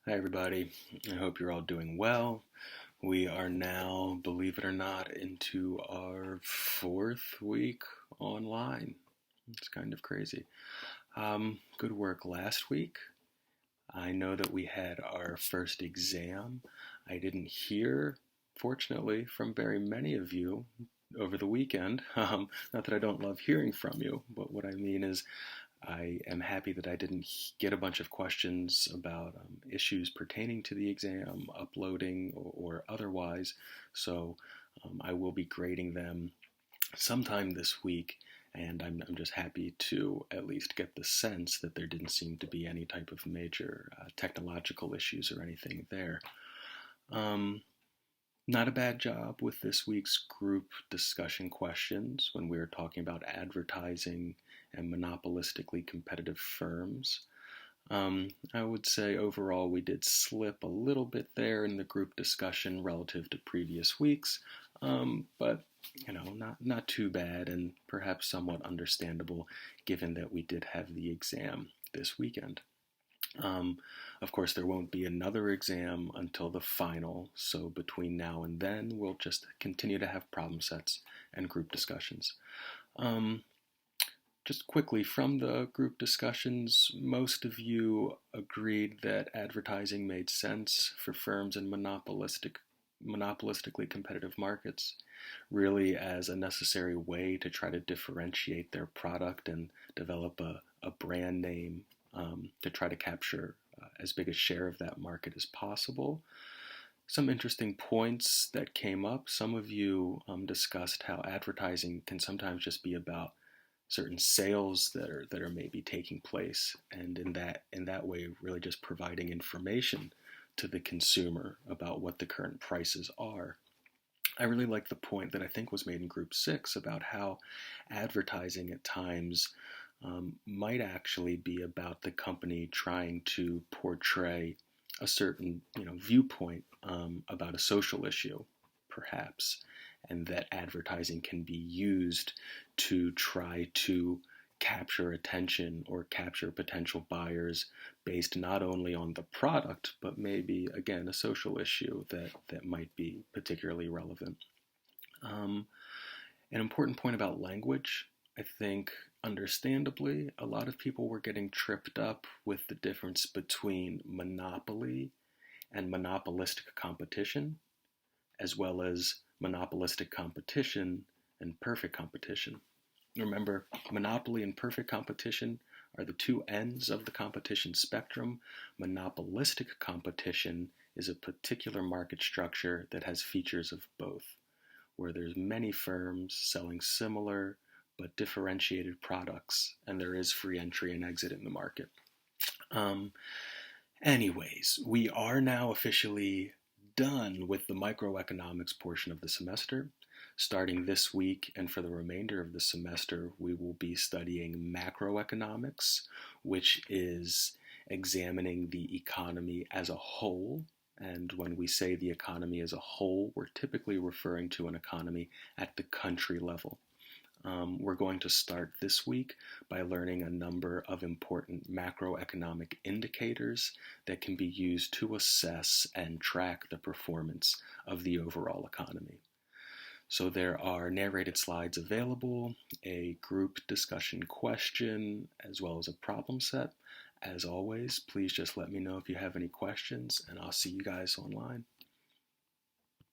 Hi, everybody. I hope you're all doing well. We are now, believe it or not, into our fourth week online. It's kind of crazy. Good work last week. I know that we had our first exam. I didn't hear, fortunately, from very many of you over the weekend. Not that I don't love hearing from you, but what I mean is I am happy that I didn't get a bunch of questions about issues pertaining to the exam, uploading or otherwise. So I will be grading them sometime this week, and I'm just happy to at least get the sense that there didn't seem to be any type of major technological issues or anything there. Um, Not a bad job with this week's group discussion questions when we were talking about advertising and monopolistically competitive firms. I would say overall we did slip a little bit there in the group discussion relative to previous weeks, but not too bad and perhaps somewhat understandable given that we did have the exam this weekend. Um, of course, there won't be another exam until the final, so between now and then, we'll just continue to have problem sets and group discussions. Um, just quickly, from the group discussions, most of you agreed that advertising made sense for firms in monopolistically competitive markets, really as a necessary way to try to differentiate their product and develop a brand name to try to capture as big a share of that market as possible. Some interesting points that came up. Some of you discussed how advertising can sometimes just be about certain sales that are maybe taking place, and in that way, really just providing information to the consumer about what the current prices are. I really like the point that I think was made in Group 6 about how advertising at times might actually be about the company trying to portray a certain viewpoint about a social issue, perhaps, and that advertising can be used to try to capture attention or capture potential buyers based not only on the product, but maybe, again, a social issue that might be particularly relevant. Um, an important point about language, I think, understandably, a lot of people were getting tripped up with the difference between monopoly and monopolistic competition, as well as monopolistic competition and perfect competition. Remember, monopoly and perfect competition are the two ends of the competition spectrum. Monopolistic competition is a particular market structure that has features of both, where there's many firms selling similar but differentiated products, and there is free entry and exit in the market. Um, Anyways, we are now officially done with the microeconomics portion of the semester. Starting this week and for the remainder of the semester, we will be studying macroeconomics, which is examining the economy as a whole. And when we say the economy as a whole, we're typically referring to an economy at the country level. We're going to start this week by learning a number of important macroeconomic indicators that can be used to assess and track the performance of the overall economy. So there are narrated slides available, a group discussion question, as well as a problem set. As always, please just let me know if you have any questions, and I'll see you guys online.